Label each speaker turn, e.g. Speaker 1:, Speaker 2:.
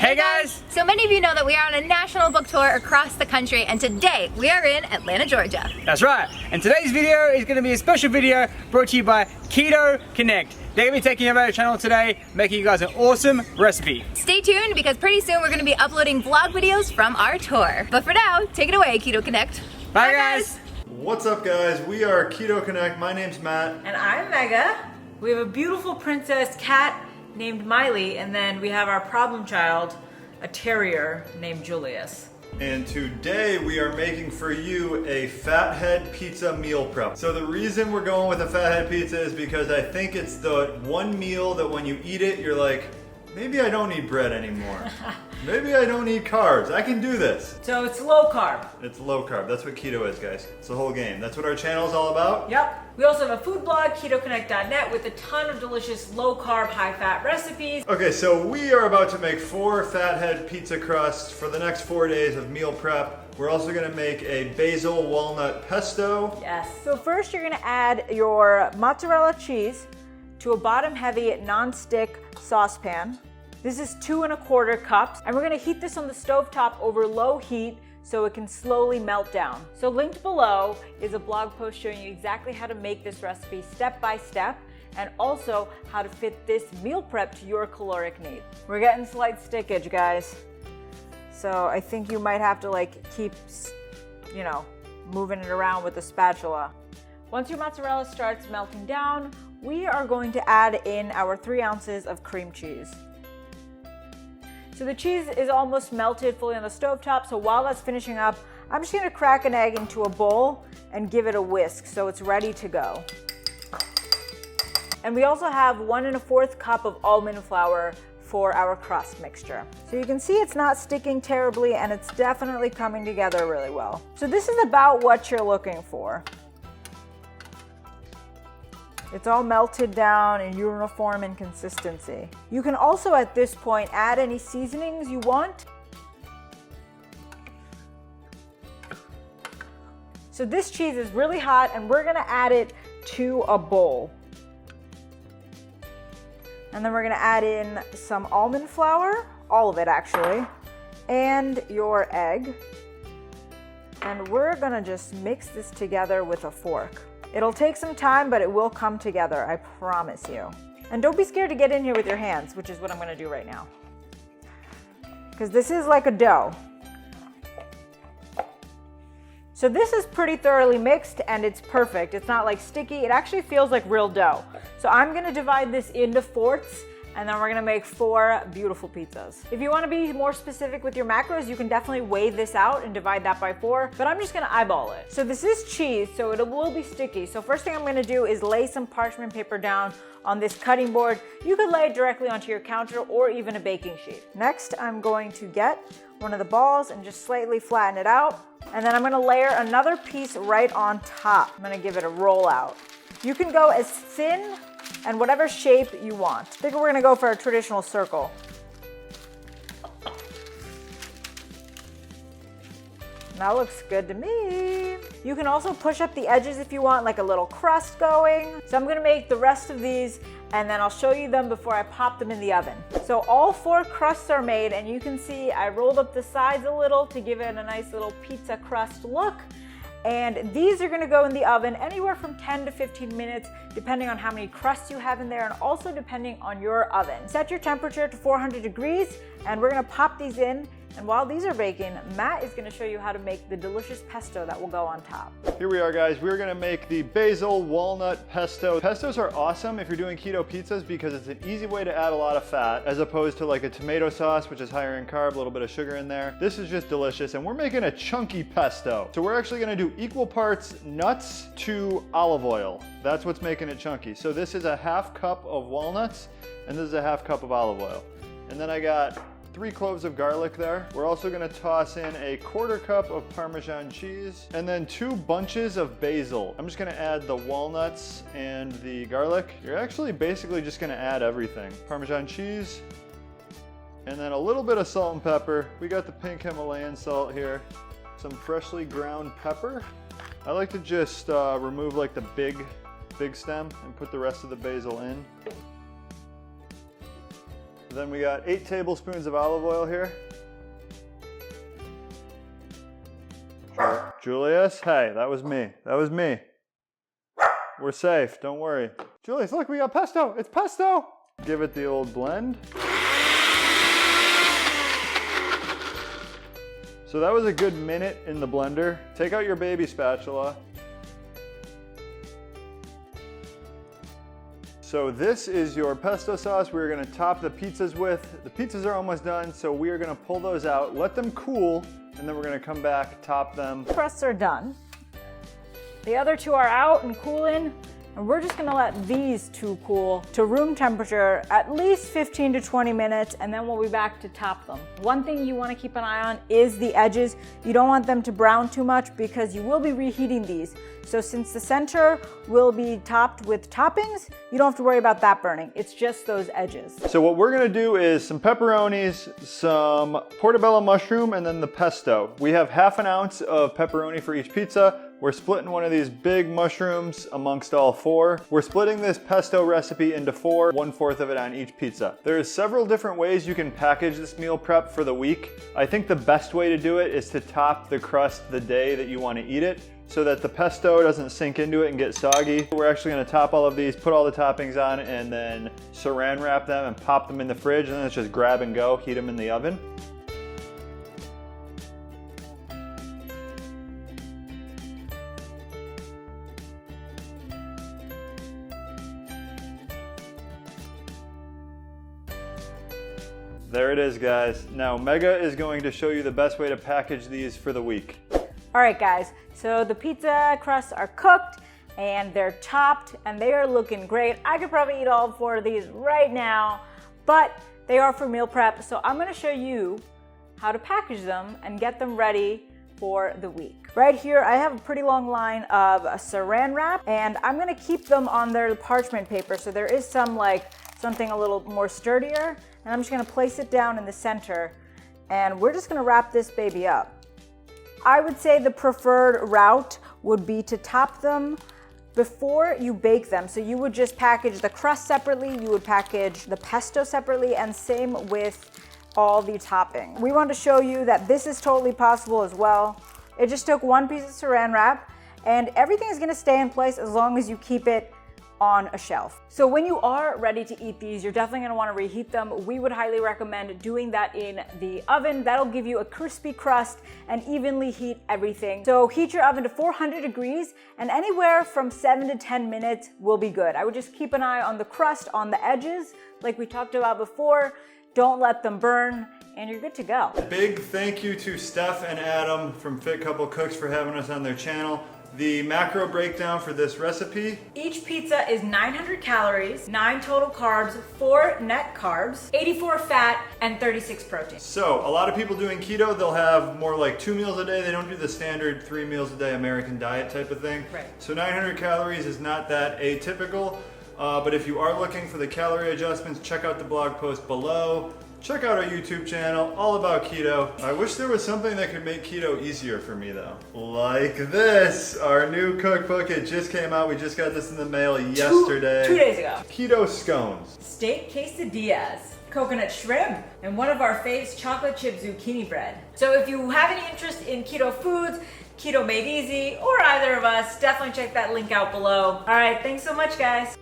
Speaker 1: Hey guys!
Speaker 2: So many of you know that we are on a national book tour across the country, and today we are in Atlanta, Georgia.
Speaker 1: That's right, and today's video is going to be a special video brought to you by Keto Connect. They're going to be taking over our channel today, making you guys an awesome recipe.
Speaker 2: Stay tuned because pretty soon we're going to be uploading vlog videos from our tour. But for now, take it away, Keto Connect.
Speaker 1: Bye guys!
Speaker 3: What's up guys? We are Keto Connect. My name's Matt.
Speaker 4: And I'm Meghan. We have a beautiful princess cat named Miley, and then we have our problem child, a terrier named Julius.
Speaker 3: And today we are making for you a fathead pizza meal prep. So the reason we're going with a fathead pizza is because I think it's the one meal that when you eat it, you're like, maybe I don't need bread anymore. Maybe I don't need carbs. I can do this.
Speaker 4: So it's low carb.
Speaker 3: It's low carb. That's what keto is, guys. It's the whole game. That's what our channel is all about.
Speaker 4: Yep. We also have a food blog, ketoconnect.net, with a ton of delicious low carb, high fat recipes.
Speaker 3: Okay, so we are about to make 4 fathead pizza crusts for the next 4 days of meal prep. We're also gonna make a basil walnut pesto.
Speaker 4: Yes. So first you're gonna add your mozzarella cheese to a bottom heavy non-stick saucepan. This is 2 1/4 cups, and we're gonna heat this on the stovetop over low heat so it can slowly melt down. So linked below is a blog post showing you exactly how to make this recipe step by step, and also how to fit this meal prep to your caloric need. We're getting slight stickage, guys. So I think you might have to keep, moving it around with the spatula. Once your mozzarella starts melting down, we are going to add in our 3 ounces of cream cheese. So the cheese is almost melted fully on the stovetop, so while that's finishing up, I'm just gonna crack an egg into a bowl and give it a whisk so it's ready to go. And we also have 1 1/4 cup of almond flour for our crust mixture. So you can see it's not sticking terribly, and it's definitely coming together really well. So this is about what you're looking for. It's all melted down and uniform in consistency. You can also at this point add any seasonings you want. So this cheese is really hot, and we're gonna add it to a bowl. And then we're gonna add in some almond flour, all of it actually, and your egg. And we're gonna just mix this together with a fork. It'll take some time, but it will come together, I promise you. And don't be scared to get in here with your hands, which is what I'm gonna do right now. Because this is like a dough. So this is pretty thoroughly mixed, and it's perfect. It's not sticky, it actually feels like real dough. So I'm gonna divide this into fourths, and then we're gonna make 4 beautiful pizzas. If you wanna be more specific with your macros, you can definitely weigh this out and divide that by 4, but I'm just gonna eyeball it. So this is cheese, so it will be sticky. So first thing I'm gonna do is lay some parchment paper down on this cutting board. You could lay it directly onto your counter or even a baking sheet. Next, I'm going to get one of the balls and just slightly flatten it out. And then I'm gonna layer another piece right on top. I'm gonna give it a roll out. You can go as thin and whatever shape you want. I think we're gonna go for a traditional circle. That looks good to me. You can also push up the edges if you want, like a little crust going. So I'm gonna make the rest of these, and then I'll show you them before I pop them in the oven. So all 4 crusts are made, and you can see I rolled up the sides a little to give it a nice little pizza crust look. And these are gonna go in the oven anywhere from 10 to 15 minutes, depending on how many crusts you have in there, and also depending on your oven. Set your temperature to 400 degrees, and we're gonna pop these in. And while these are baking, Matt is gonna show you how to make the delicious pesto that will go on top.
Speaker 3: Here we are, guys. We're gonna make the basil walnut pesto. Pestos are awesome if you're doing keto pizzas because it's an easy way to add a lot of fat as opposed to a tomato sauce, which is higher in carb, a little bit of sugar in there. This is just delicious, and we're making a chunky pesto. So we're actually gonna do equal parts nuts to olive oil. That's what's making it chunky. So this is a 1/2 cup of walnuts, and this is a 1/2 cup of olive oil. And then I got 3 cloves of garlic there. We're also gonna toss in a 1/4 cup of Parmesan cheese, and then 2 bunches of basil. I'm just gonna add the walnuts and the garlic. You're actually basically just gonna add everything. Parmesan cheese, and then a little bit of salt and pepper. We got the pink Himalayan salt here. Some freshly ground pepper. I like to just remove the big stem and put the rest of the basil in. Then we got 8 tablespoons of olive oil here. Julius, hey, that was me. That was me. We're safe, don't worry. Julius, look, we got pesto. It's pesto. Give it the old blend. So that was a good minute in the blender. Take out your baby spatula. So this is your pesto sauce we're gonna top the pizzas with. The pizzas are almost done, so we are gonna pull those out, let them cool, and then we're gonna come back, top them.
Speaker 4: Crusts are done. The other 2 are out and cooling, and we're just gonna let these 2 cool to room temperature at least 15 to 20 minutes, and then we'll be back to top them. One thing you wanna keep an eye on is the edges. You don't want them to brown too much because you will be reheating these. So since the center will be topped with toppings, you don't have to worry about that burning. It's just those edges.
Speaker 3: So what we're gonna do is some pepperonis, some portobello mushroom, and then the pesto. We have half an ounce of pepperoni for each pizza. We're splitting one of these big mushrooms amongst all 4. We're splitting this pesto recipe into 4, 1/4 of it on each pizza. There's several different ways you can package this meal prep for the week. I think the best way to do it is to top the crust the day that you want to eat it, so that the pesto doesn't sink into it and get soggy. We're actually gonna top all of these, put all the toppings on, and then saran wrap them and pop them in the fridge, and then it's just grab and go, heat them in the oven. There it is, guys. Now Megha is going to show you the best way to package these for the week.
Speaker 4: All right, guys, so the pizza crusts are cooked and they're topped and they are looking great. I could probably eat all 4 of these right now, but they are for meal prep. So I'm gonna show you how to package them and get them ready for the week. Right here, I have a pretty long line of a saran wrap, and I'm gonna keep them on their parchment paper. So there is something a little more sturdier, and I'm just gonna place it down in the center, and we're just gonna wrap this baby up. I would say the preferred route would be to top them before you bake them. So you would just package the crust separately, you would package the pesto separately, and same with all the topping. We want to show you that this is totally possible as well. It just took 1 piece of saran wrap, and everything is gonna stay in place as long as you keep it on a shelf. So when you are ready to eat these, you're definitely gonna wanna reheat them. We would highly recommend doing that in the oven. That'll give you a crispy crust and evenly heat everything. So heat your oven to 400 degrees, and anywhere from 7 to 10 minutes will be good. I would just keep an eye on the crust, on the edges, like we talked about before. Don't let them burn, and you're good to go.
Speaker 3: Big thank you to Steph and Adam from Fit Couple Cooks for having us on their channel. The macro breakdown for this recipe.
Speaker 4: Each pizza is 900 calories, 9 total carbs, 4 net carbs, 84 fat, and 36 protein.
Speaker 3: So a lot of people doing keto, they'll have more like 2 meals a day. They don't do the standard 3 meals a day American diet type of thing.
Speaker 4: Right.
Speaker 3: So 900 calories is not that atypical. But if you are looking for the calorie adjustments, check out the blog post below. Check out our YouTube channel, all about keto. I wish there was something that could make keto easier for me though. Like this, our new cookbook. It just came out. We just got this in the mail yesterday.
Speaker 4: 2 days ago.
Speaker 3: Keto scones.
Speaker 4: Steak quesadillas, coconut shrimp, and one of our faves, chocolate chip zucchini bread. So if you have any interest in keto foods, Keto Made Easy, or either of us, definitely check that link out below. All right, thanks so much, guys.